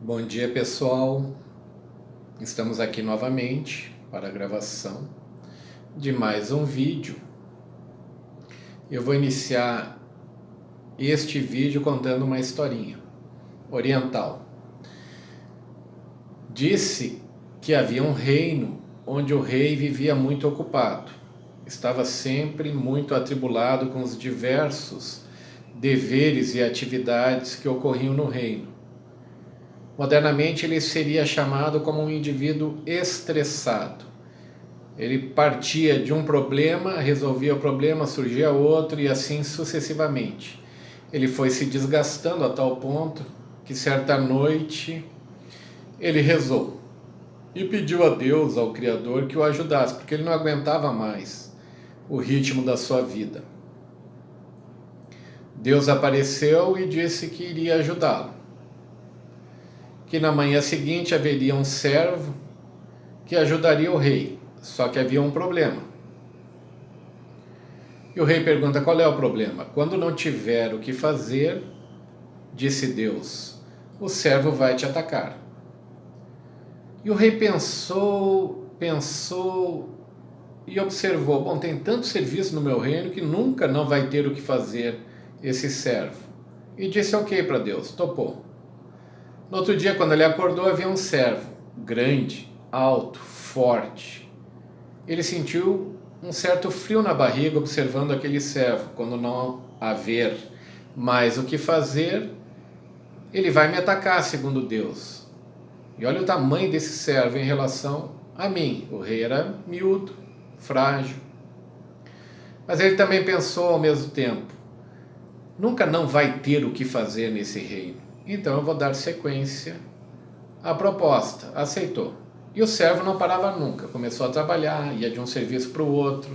Bom dia, pessoal. Estamos aqui novamente para a gravação de mais um vídeo. Eu vou iniciar este vídeo contando uma historinha oriental. Disse que havia um reino onde o rei vivia muito ocupado. Estava sempre muito atribulado com os diversos deveres e atividades que ocorriam no reino. Modernamente ele seria chamado como um indivíduo estressado. Ele partia de um problema, resolvia o problema, surgia outro e assim sucessivamente. Ele foi se desgastando a tal ponto que certa noite ele rezou e pediu a Deus, ao Criador, que o ajudasse, porque ele não aguentava mais o ritmo da sua vida. Deus apareceu e disse que iria ajudá-lo. Que na manhã seguinte haveria um servo que ajudaria o rei, só que havia um problema. E o rei pergunta: qual é o problema? Quando não tiver o que fazer, disse Deus, o servo vai te atacar. E o rei pensou e observou: bom, tem tanto serviço no meu reino que nunca não vai ter o que fazer esse servo. E disse ok para Deus, topou. No outro dia, quando ele acordou, havia um servo, grande, alto, forte. Ele sentiu um certo frio na barriga observando aquele servo. Quando não haver mais o que fazer, ele vai me atacar, segundo Deus. E olha o tamanho desse servo em relação a mim. O rei era miúdo, frágil. Mas ele também pensou ao mesmo tempo: nunca não vai ter o que fazer nesse reino. Então eu vou dar sequência à proposta. Aceitou. E o servo não parava nunca. Começou a trabalhar, ia de um serviço para o outro.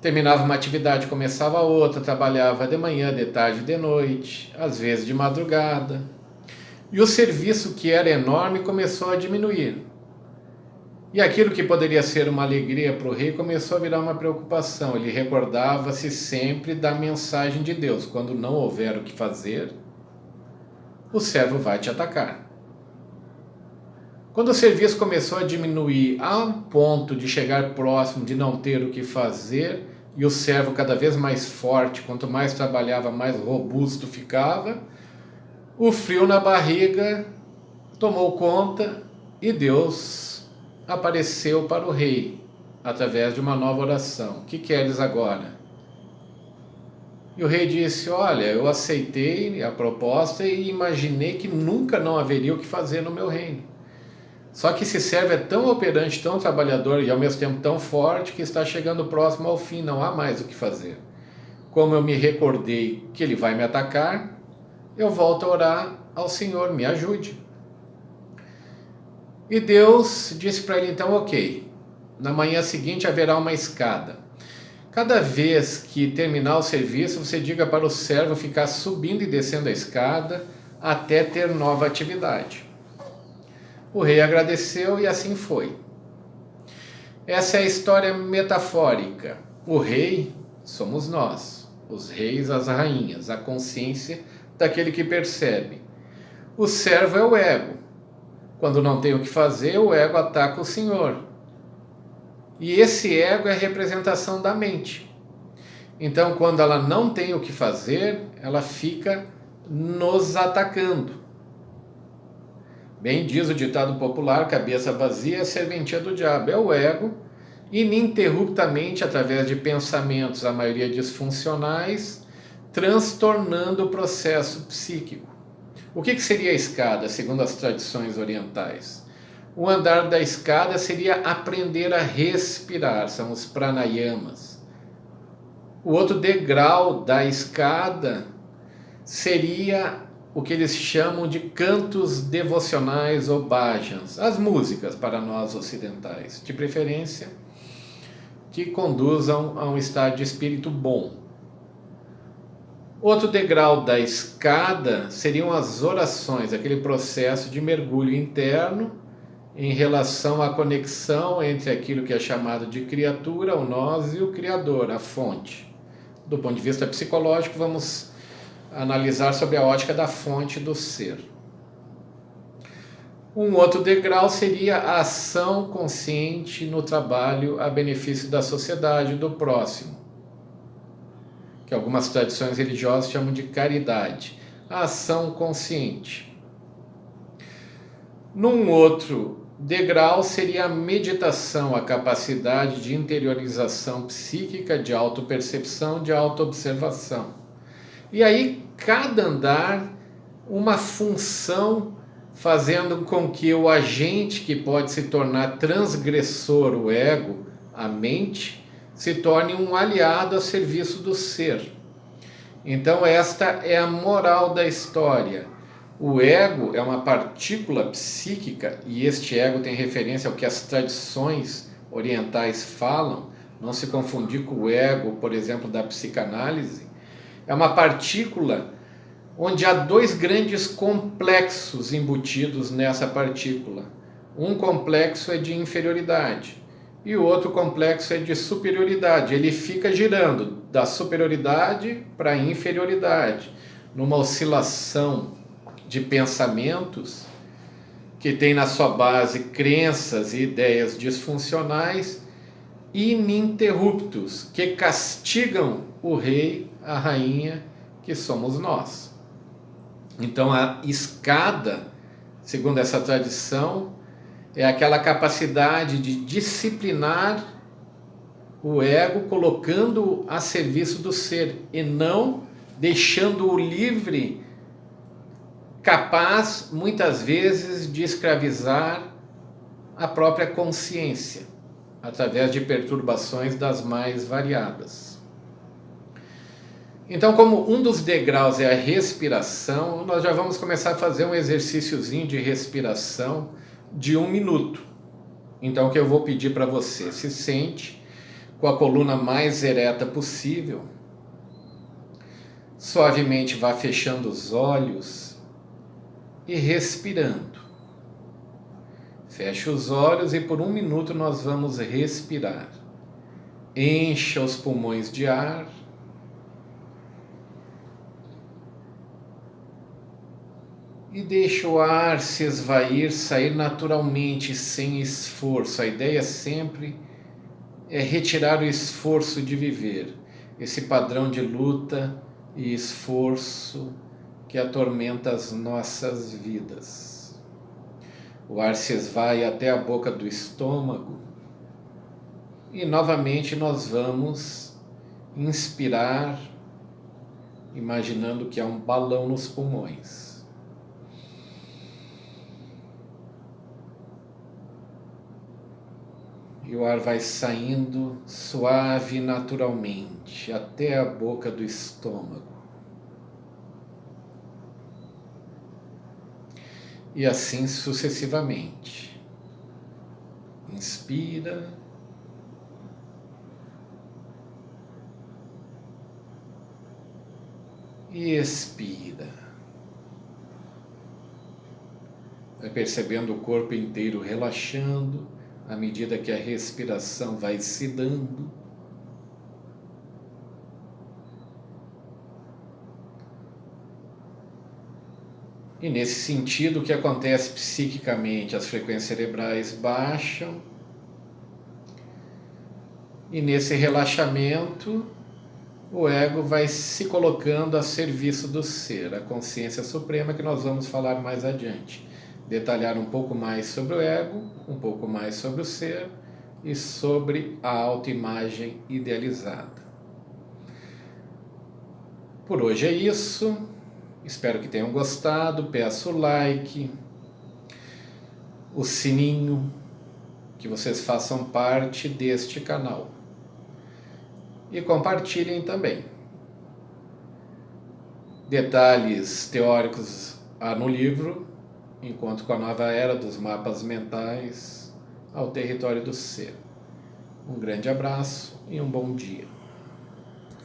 Terminava uma atividade, começava outra. Trabalhava de manhã, de tarde, de noite. Às vezes de madrugada. E o serviço, que era enorme, começou a diminuir. E aquilo que poderia ser uma alegria para o rei começou a virar uma preocupação. Ele recordava-se sempre da mensagem de Deus: quando não houver o que fazer, o servo vai te atacar. Quando o serviço começou a diminuir a um ponto de chegar próximo de não ter o que fazer, e o servo cada vez mais forte, quanto mais trabalhava, mais robusto ficava, o frio na barriga tomou conta e Deus apareceu para o rei através de uma nova oração. O que queres agora? E o rei disse: olha, eu aceitei a proposta e imaginei que nunca não haveria o que fazer no meu reino. Só que esse servo é tão operante, tão trabalhador e ao mesmo tempo tão forte que está chegando próximo ao fim, não há mais o que fazer. Como eu me recordei que ele vai me atacar, eu volto a orar ao Senhor, me ajude. E Deus disse para ele então: ok, na manhã seguinte haverá uma escada. Cada vez que terminar o serviço, você diga para o servo ficar subindo e descendo a escada até ter nova atividade. O rei agradeceu e assim foi. Essa é a história metafórica. O rei somos nós, os reis, as rainhas, a consciência daquele que percebe. O servo é o ego. Quando não tem o que fazer, o ego ataca o Senhor. E esse ego é a representação da mente. Então, quando ela não tem o que fazer, ela fica nos atacando. Bem diz o ditado popular: cabeça vazia é serventia do diabo. É o ego, ininterruptamente, através de pensamentos, a maioria disfuncionais, transtornando o processo psíquico. O que seria a escada, segundo as tradições orientais? O andar da escada seria aprender a respirar, são os pranayamas. O outro degrau da escada seria o que eles chamam de cantos devocionais ou bhajans, as músicas para nós ocidentais, de preferência que conduzam a um estado de espírito bom. Outro degrau da escada seriam as orações, aquele processo de mergulho interno em relação à conexão entre aquilo que é chamado de criatura, o nós, e o Criador, a fonte. Do ponto de vista psicológico, vamos analisar sobre a ótica da fonte do ser. Um outro degrau seria a ação consciente no trabalho a benefício da sociedade, do próximo, que algumas tradições religiosas chamam de caridade. A ação consciente. Num outro degrau seria a meditação, a capacidade de interiorização psíquica, de autopercepção, de autoobservação. E aí, cada andar, uma função fazendo com que o agente que pode se tornar transgressor, o ego, a mente, se torne um aliado a serviço do ser. Então esta é a moral da história. O ego é uma partícula psíquica, e este ego tem referência ao que as tradições orientais falam, não se confundir com o ego, por exemplo, da psicanálise. É uma partícula onde há dois grandes complexos embutidos nessa partícula. Um complexo é de inferioridade e o outro complexo é de superioridade. Ele fica girando da superioridade para a inferioridade, numa oscilação de pensamentos que tem na sua base crenças e ideias disfuncionais ininterruptos, que castigam o rei, a rainha, que somos nós. Então a escada, segundo essa tradição, é aquela capacidade de disciplinar o ego, colocando-o a serviço do ser e não deixando-o livre, capaz muitas vezes de escravizar a própria consciência, através de perturbações das mais variadas. Então, como um dos degraus é a respiração, nós já vamos começar a fazer um exercíciozinho de respiração de 1 minuto. Então, o que eu vou pedir para você? Se sente com a coluna mais ereta possível. Suavemente vá fechando os olhos e respirando. Feche os olhos e por 1 minuto nós vamos respirar. Encha os pulmões de ar. E deixa o ar se esvair, sair naturalmente, sem esforço. A ideia sempre é retirar o esforço de viver, esse padrão de luta e esforço que atormenta as nossas vidas. O ar se esvai até a boca do estômago e novamente nós vamos inspirar, imaginando que há um balão nos pulmões. E o ar vai saindo suave e naturalmente até a boca do estômago. E assim sucessivamente. Inspira. E expira. Vai percebendo o corpo inteiro relaxando, à medida que a respiração vai se dando. E nesse sentido, o que acontece psiquicamente? As frequências cerebrais baixam. E nesse relaxamento, o ego vai se colocando a serviço do ser, a consciência suprema, que nós vamos falar mais adiante. Detalhar um pouco mais sobre o ego, um pouco mais sobre o ser e sobre a autoimagem idealizada. Por hoje é isso. Espero que tenham gostado. Peço o like, o sininho, que vocês façam parte deste canal. E compartilhem também. Detalhes teóricos há no livro, enquanto com a nova era dos mapas mentais ao território do ser. Um grande abraço e um bom dia.